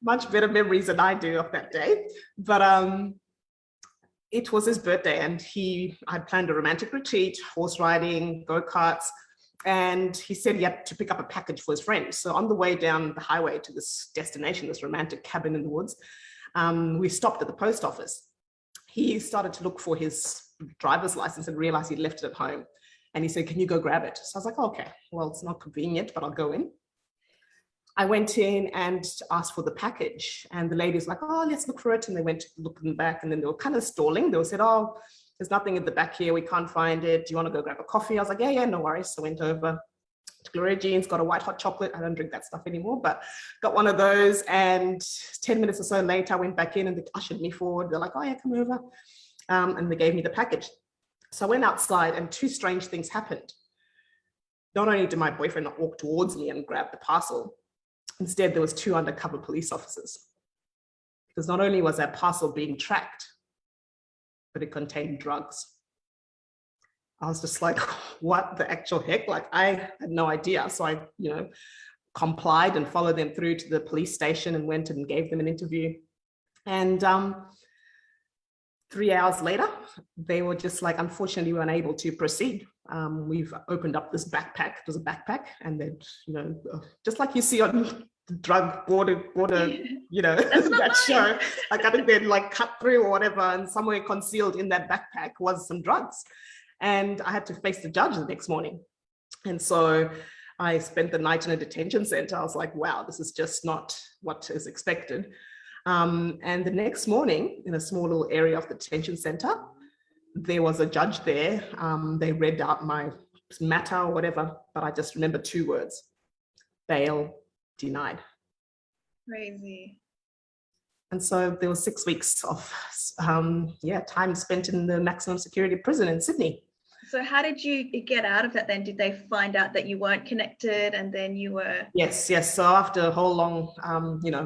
Much better memories than I do of that day. But it was his birthday, and I'd planned a romantic retreat, horse riding, go-karts, and he said he had to pick up a package for his friend. So on the way down the highway to this destination, this romantic cabin in the woods, we stopped at the post office. He started to look for his driver's license and realized he'd left it at home. And he said, can you go grab it? So I was like, okay, well, it's not convenient, but I'll go in. I went in and asked for the package, and the lady was like, oh, let's look for it. And they went to look in the back, and then they were kind of stalling. They said, oh, there's nothing in the back here. We can't find it. Do you want to go grab a coffee? I was like, yeah, no worries. So I went over to Gloria Jean's, got a white hot chocolate. I don't drink that stuff anymore, but got one of those. And 10 minutes or so later, I went back in and they ushered me forward. They're like, oh yeah, come over. And they gave me the package. So I went outside, and two strange things happened. Not only did my boyfriend not walk towards me and grab the parcel, instead there was two undercover police officers. Because not only was that parcel being tracked, but it contained drugs. I was just like, what the actual heck? Like, I had no idea. So I, complied and followed them through to the police station and went and gave them an interview. And 3 hours later, they were just like, unfortunately, we were unable to proceed. We've opened up this backpack. It was a backpack, and then, just like you see on the drug border, that show. Like, I think they'd like cut through or whatever, and somewhere concealed in that backpack was some drugs. And I had to face the judge the next morning. And so I spent the night in a detention center. I was like, wow, this is just not what is expected. And the next morning, in a small little area of the detention center, there was a judge there. They read out my matter or whatever, but I just remember two words: bail denied. Crazy. And so there was 6 weeks of time spent in the maximum security prison in Sydney. So how did you get out of that then? Did they find out that you weren't connected, and then you were? Yes. So after a whole long,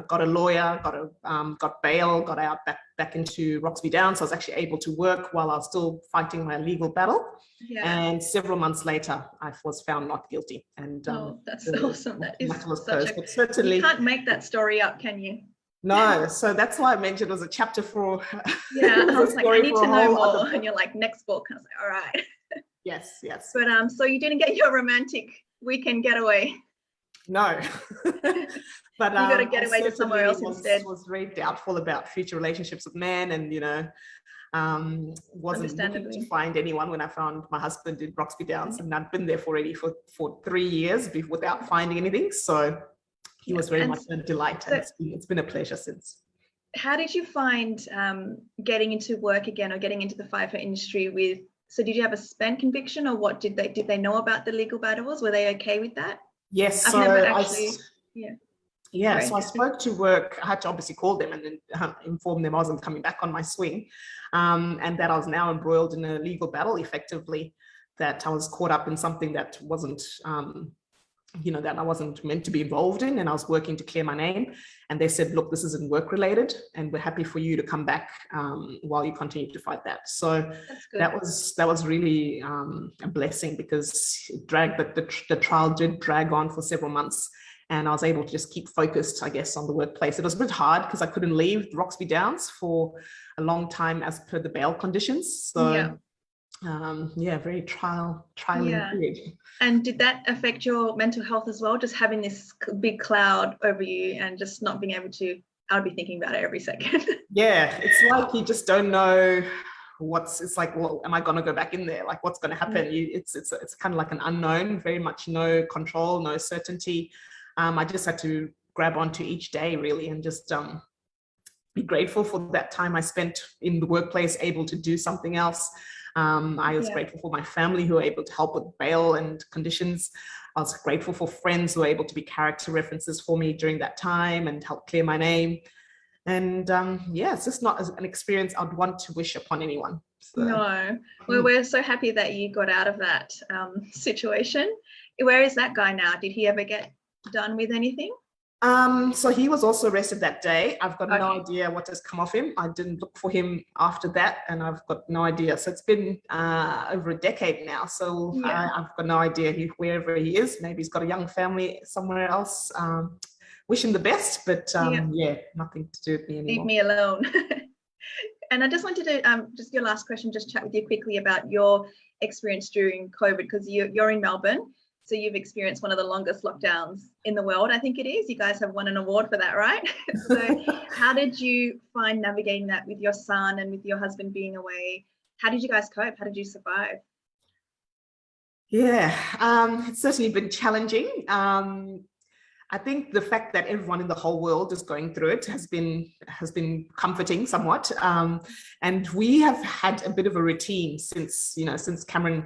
got a lawyer, got bail, got out back into Roxby Downs. So I was actually able to work while I was still fighting my legal battle. Yeah. And several months later, I was found not guilty. And that's awesome. That is but certainly you can't make that story up, can you? No, so that's why I mentioned it was a chapter for. Yeah, I was like, I need to know more, and you're like, next book. I was like, all right. Yes. But so you didn't get your romantic weekend getaway? No. But you got to get away to somewhere else instead. Was very doubtful about future relationships with men, and wasn't looking to find anyone when I found my husband in Roxby Downs, and I'd been there already for 3 years without finding anything. So he was very much a delight, and it's been a pleasure since. How did you find getting into work again, or getting into the Fifo industry with? So did you have a spent conviction, or what? Did they know about the legal battles? Were they okay with that? Yes. I've so never actually. Yeah. So I spoke to work. I had to obviously call them and then inform them I wasn't coming back on my swing, and that I was now embroiled in a legal battle, effectively, that I was caught up in something that wasn't. That I wasn't meant to be involved in, and I was working to clear my name. And they said, look, this isn't work related, and we're happy for you to come back while you continue to fight that. So that was really a blessing, because it dragged, the trial did drag on for several months, and I was able to just keep focused, I guess, on the workplace. It was a bit hard because I couldn't leave Roxby Downs for a long time as per the bail conditions. So very trialing Yeah. period. And did that affect your mental health as well? Just having this big cloud over you and just not being able to, I would be thinking about it every second. Yeah, it's like you just don't know it's like, well, am I going to go back in there? Like, what's going to happen? It's kind of like an unknown, very much no control, no certainty. I just had to grab onto each day really and just be grateful for that time I spent in the workplace, able to do something else. I was grateful for my family who were able to help with bail and conditions. I was grateful for friends who were able to be character references for me during that time and help clear my name. And it's just not an experience I'd want to wish upon anyone. So, no, well, we're so happy that you got out of that situation. Where is that guy now? Did he ever get done with anything? So he was also arrested that day. I've got no idea what has come of him. I didn't look for him after that, and I've got no idea. So it's been over a decade now. So I've got no idea wherever he is. Maybe he's got a young family somewhere else. Wish him the best, but nothing to do with me anymore. Leave me alone. And I just wanted to just your last question, just chat with you quickly about your experience during COVID, because you're in Melbourne. So you've experienced one of the longest lockdowns in the world, I think it is. You guys have won an award for that, right? So how did you find navigating that with your son and with your husband being away? How did you guys cope? How did you survive? Yeah, it's certainly been challenging. I think the fact that everyone in the whole world is going through it has been comforting somewhat. And we have had a bit of a routine since Cameron,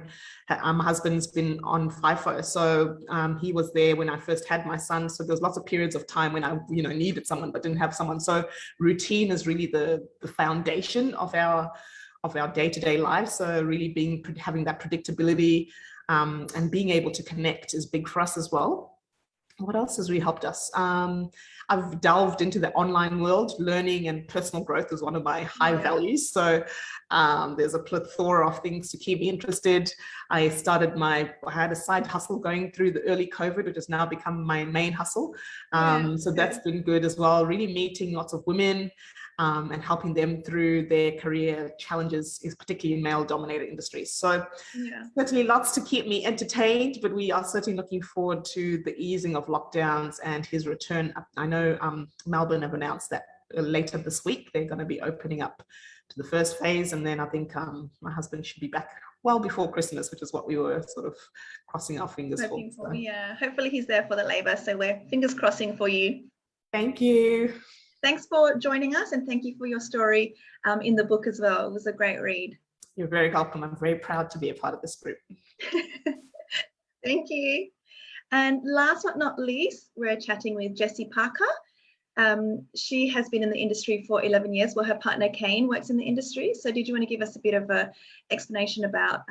my husband's been on Fifo. So he was there when I first had my son. So there's lots of periods of time when I needed someone but didn't have someone. So routine is really the foundation of our day-to-day lives. So really having that predictability and being able to connect is big for us as well. What else has really helped us? I've delved into the online world. Learning and personal growth is one of my high values. So there's a plethora of things to keep me interested. I had a side hustle going through the early COVID, which has now become my main hustle. So that's been good as well. Really meeting lots of women and helping them through their career challenges, is particularly in male-dominated industries. So certainly lots to keep me entertained, but we are certainly looking forward to the easing of lockdowns and his return. I know Melbourne have announced that later this week they're going to be opening up to the first phase, and then I think my husband should be back well before Christmas, which is what we were sort of crossing our fingers for. So. Yeah, hopefully he's there for the labour, so we're fingers crossing for you. Thank you. Thanks for joining us, and thank you for your story in the book as well. It was a great read. You're very welcome. I'm very proud to be a part of this group. Thank you. And last but not least, we're chatting with Jessie Parker. She has been in the industry for 11 years, while her partner Kane works in the industry. So did you want to give us a bit of an explanation about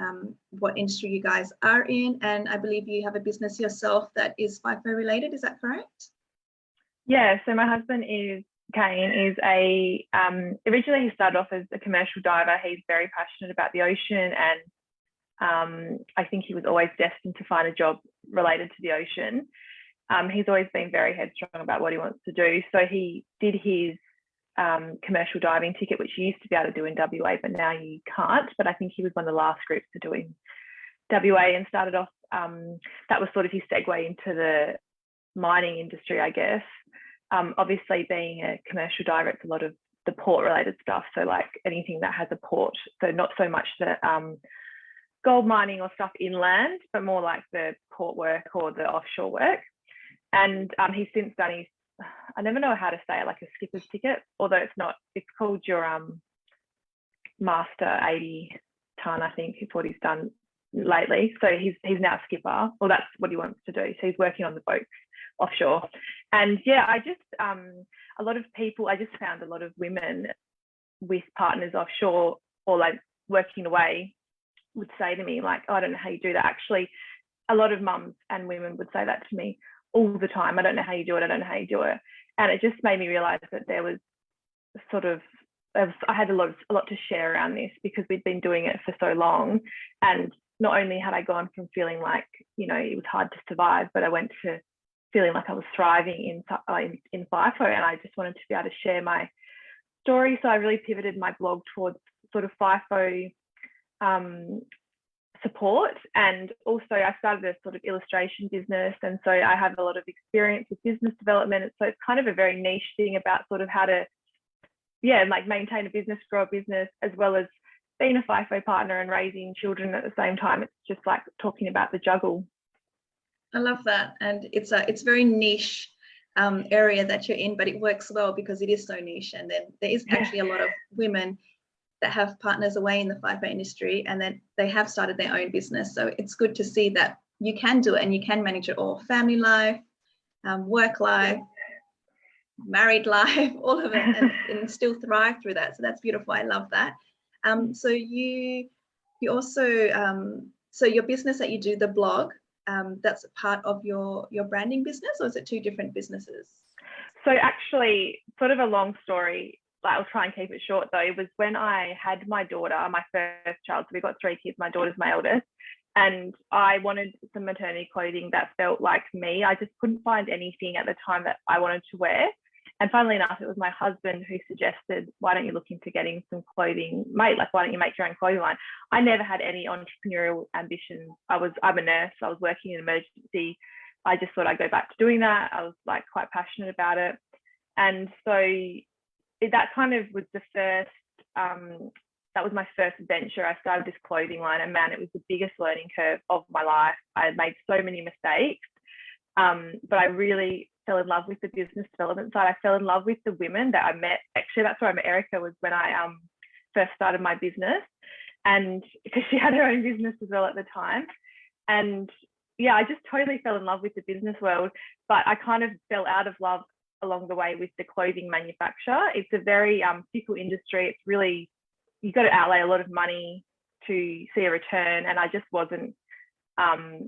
what industry you guys are in? And I believe you have a business yourself that is FIFO related, is that correct? Yeah, so my husband Kane is originally he started off as a commercial diver. He's very passionate about the ocean, and I think he was always destined to find a job related to the ocean. He's always been very headstrong about what he wants to do. So he did his commercial diving ticket, which you used to be able to do in WA, but now you can't. But I think he was one of the last groups to do in WA, and started off, that was sort of his segue into the mining industry, I guess. Obviously being a commercial diver, it's a lot of the port related stuff. So like anything that has a port. So not so much the gold mining or stuff inland, but more like the port work or the offshore work. And he's since done his, I never know how to say it, like a skipper's ticket, although it's called your master 80 ton, I think is what he's done lately. So he's now a skipper, or that's what he wants to do. So he's working on the boats offshore. And yeah, I just found a lot of women with partners offshore or like working away would say to me like, oh, I don't know how you do that. Actually, a lot of mums and women would say that to me all the time. I don't know how you do it. I don't know how you do it. And it just made me realize that there was I had a lot to share around this, because we'd been doing it for so long. And not only had I gone from feeling like, it was hard to survive, but I went to feeling like I was thriving in FIFO, and I just wanted to be able to share my story. So I really pivoted my blog towards sort of FIFO support. And also I started a sort of illustration business, and so I have a lot of experience with business development. So it's kind of a very niche thing about sort of how to like maintain a business, grow a business, as well as being a FIFO partner and raising children at the same time. It's just like talking about the juggle. I love that. And it's very niche area that you're in, but it works well because it is so niche. And then there is actually a lot of women that have partners away in the FIFO industry, and then they have started their own business. So it's good to see that you can do it and you can manage it all: family life, work life, married life, all of it, and still thrive through that. So that's beautiful. I love that. So you also so your business that you do, the blog, that's part of your branding business, or is it two different businesses? So actually, sort of a long story. I'll try and keep it short though. It was when I had my daughter, my first child. So we've got 3 kids. My daughter's my eldest. And I wanted some maternity clothing that felt like me. I just couldn't find anything at the time that I wanted to wear. And funnily enough, it was my husband who suggested, why don't you look into getting some clothing made? Like, why don't you make your own clothing line? I never had any entrepreneurial ambitions. I'm a nurse. I was working in emergency. I just thought I'd go back to doing that. I was like quite passionate about it. And so that kind of was the first, that was my first venture. I started this clothing line, and man, it was the biggest learning curve of my life. I had made so many mistakes, but I really fell in love with the business development side. I fell in love with the women that I met. Actually, that's where I met Erica, was when I first started my business, and because she had her own business as well at the time. And yeah, I just totally fell in love with the business world, but I kind of fell out of love along the way with the clothing manufacturer. It's a very fickle industry. It's really, you've got to outlay a lot of money to see a return, and I just wasn't,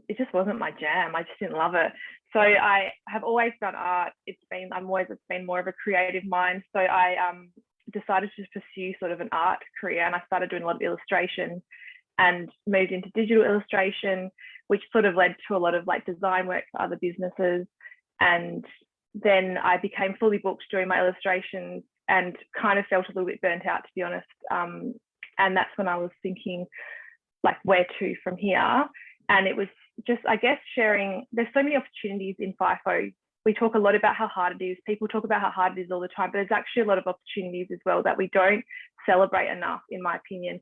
it just wasn't my jam. I just didn't love it. So I have always done art. It's been more of a creative mind. So I decided to pursue sort of an art career, and I started doing a lot of illustration and moved into digital illustration, which sort of led to a lot of like design work for other businesses. And then I became fully booked doing my illustrations and kind of felt a little bit burnt out, to be honest. And that's when I was thinking, like, where to from here? And it was just, I guess, sharing. There's so many opportunities in FIFO. We talk a lot about how hard it is. People talk about how hard it is all the time, but there's actually a lot of opportunities as well that we don't celebrate enough, in my opinion,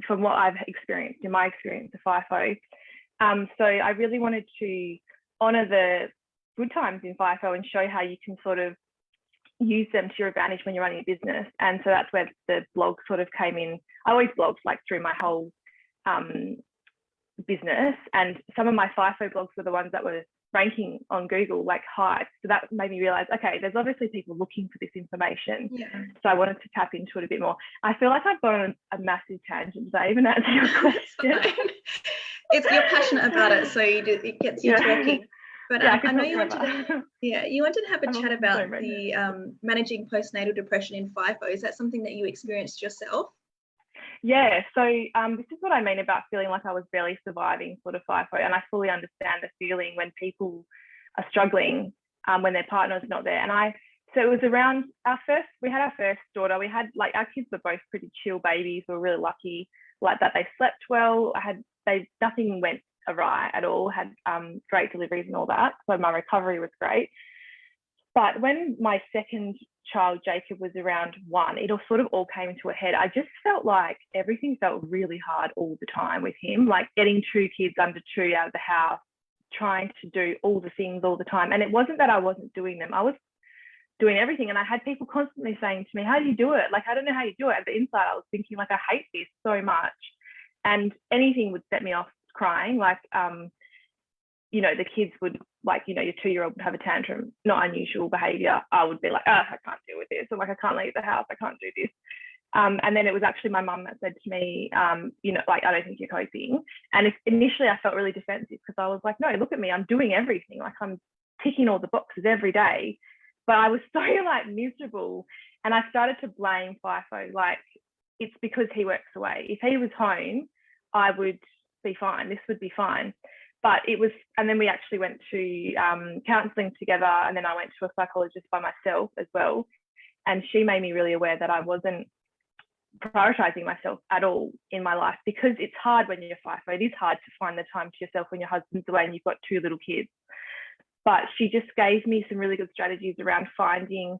from what I've experienced in my experience of FIFO. So I really wanted to honour the good times in FIFO and show how you can sort of use them to your advantage when you're running a business. And so that's where the blog sort of came in. I always blogged like through my whole business, and some of my FIFO blogs were the ones that were ranking on Google like high. So that made me realize, okay, there's obviously people looking for this information. Yeah. So I wanted to tap into it a bit more. I feel like I've gone on a massive tangent today, even answer your question. You're passionate about it, so it gets you talking. But yeah, I know you wanted to have a chat about the managing postnatal depression in FIFO. Is that something that you experienced yourself? Yeah, so this is what I mean about feeling like I was barely surviving sort of FIFO, and I fully understand the feeling when people are struggling when their partner's not there. And so it was around we had our first daughter. We had, like, our kids were both pretty chill babies. We were really lucky like that. They slept well. Nothing went awry at all. Had great deliveries and all that. So my recovery was great. But when my second child, Jacob, was around 1, it all sort of all came to a head. I just felt like everything felt really hard all the time with him, like getting 2 kids under 2 out of the house, trying to do all the things all the time. And it wasn't that I wasn't doing them. I was doing everything. And I had people constantly saying to me, how do you do it? Like, I don't know how you do it. At the inside, I was thinking, like, I hate this so much. And anything would set me off crying. Like, you know, the kids would, like, you know, your 2-year-old would have a tantrum, not unusual behavior. I would be like, I can't deal with this. I'm like, I can't leave the house. I can't do this. And then it was actually my mum that said to me, you know, like, I don't think you're coping. And initially I felt really defensive because I was like, no, look at me. I'm doing everything. Like, I'm ticking all the boxes every day. But I was so, like, miserable. And I started to blame FIFO. Like, it's because he works away. If he was home, I would be fine. This would be fine. But it was, and then we actually went to counselling together, and then I went to a psychologist by myself as well. And she made me really aware that I wasn't prioritizing myself at all in my life, because it's hard when you're FIFO. It is hard to find the time to yourself when your husband's away and you've got 2 little kids. But she just gave me some really good strategies around finding,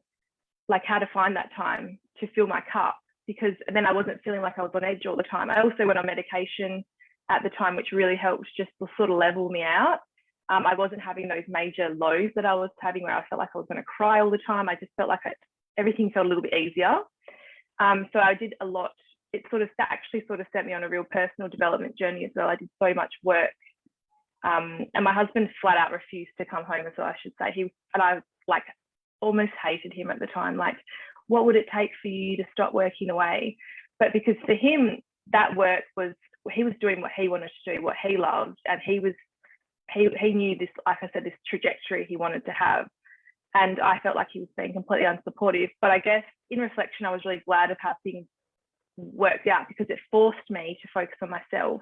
like, how to find that time to fill my cup, because then I wasn't feeling like I was on edge all the time. I also went on medication at the time, which really helped just to sort of level me out. I wasn't having those major lows that I was having where I felt like I was going to cry all the time. I just felt like everything felt a little bit easier. So I did a lot. It actually sent me on a real personal development journey as well. I did so much work. And my husband flat out refused to come home as well, I should say. I like almost hated him at the time. Like, what would it take for you to stop working away? But because for him, that work was, he was doing what he wanted to do, what he loved. And he knew this, like I said, this trajectory he wanted to have. And I felt like he was being completely unsupportive. But I guess in reflection, I was really glad of how things worked out, because it forced me to focus on myself,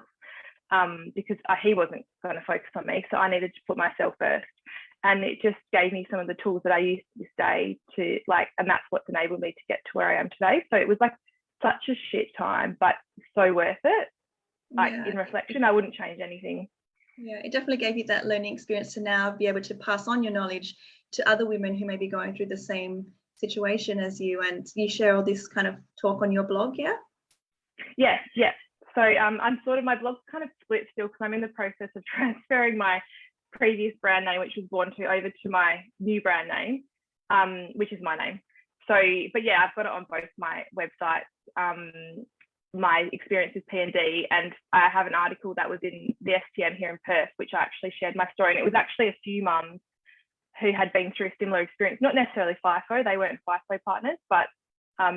because he wasn't going to focus on me. So I needed to put myself first. And it just gave me some of the tools that I use to this day to and that's what's enabled me to get to where I am today. So it was like such a shit time, but so worth it. In reflection, I wouldn't change anything. Yeah, it definitely gave you that learning experience to now be able to pass on your knowledge to other women who may be going through the same situation as you. And you share all this kind of talk on your blog, yeah? Yes. So I'm my blog's kind of split still, because I'm in the process of transferring my previous brand name, which was Born To, over to my new brand name, which is my name. So, but yeah, I've got it on both my websites. My experience with P&D, and I have an article that was in the STM here in Perth, which I actually shared my story. And it was actually a few mums who had been through a similar experience, not necessarily FIFO, they weren't FIFO partners, but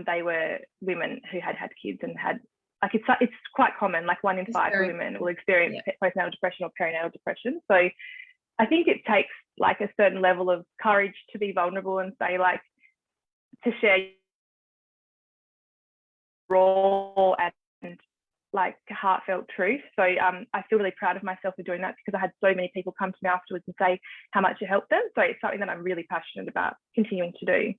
they were women who had kids and had, like, it's quite common, like 1 in 5 women will experience postnatal depression or perinatal depression. So I think it takes like a certain level of courage to be vulnerable and say, like, to share raw and like heartfelt truth. So I feel really proud of myself for doing that, because I had so many people come to me afterwards and say how much it helped them. So it's something that I'm really passionate about continuing to do.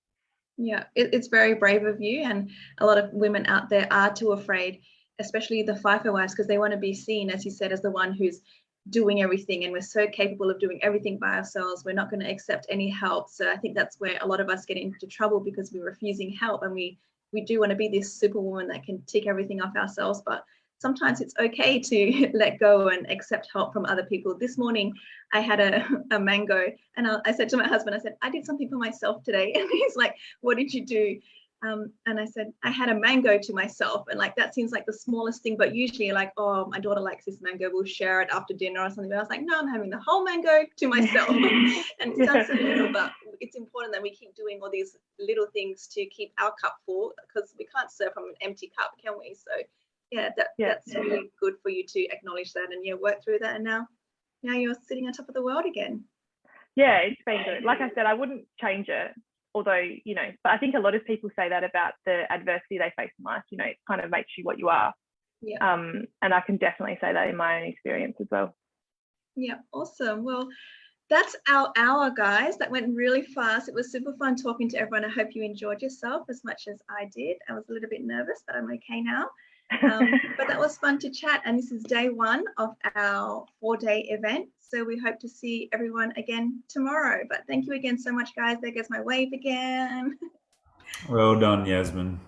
Yeah, it's very brave of you, and a lot of women out there are too afraid, especially the FIFO wives, because they want to be seen, as you said, as the one who's doing everything, and we're so capable of doing everything by ourselves. We're not going to accept any help. So I think that's where a lot of us get into trouble, because we're refusing help, and we do want to be this superwoman that can tick everything off ourselves. But sometimes it's okay to let go and accept help from other people. This morning, I had a mango, and I said to my husband, I said, I did something for myself today. And he's like, what did you do? And I said, I had a mango to myself. And like, that seems like the smallest thing, but usually like, oh, my daughter likes this mango, we'll share it after dinner or something. But I was like, no, I'm having the whole mango to myself. And it sounds so little, but it's important that we keep doing all these little things to keep our cup full, because we can't serve from an empty cup, can we? So yeah, that's really good for you to acknowledge that and work through that. And now you're sitting on top of the world again. Yeah, it's been good. Like I said, I wouldn't change it. Although, but I think a lot of people say that about the adversity they face in life. It kind of makes you what you are. Yeah. And I can definitely say that in my own experience as well. Yeah, awesome. Well, that's our hour, guys. That went really fast. It was super fun talking to everyone. I hope you enjoyed yourself as much as I did. I was a little bit nervous, but I'm okay now. But that was fun to chat. And this is day 1 of our 4-day event. So we hope to see everyone again tomorrow. But thank you again so much, guys. There goes my wave again. Well done, Yasmin.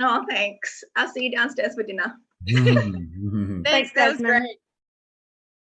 Oh, thanks. I'll see you downstairs for dinner. Thanks, that was great.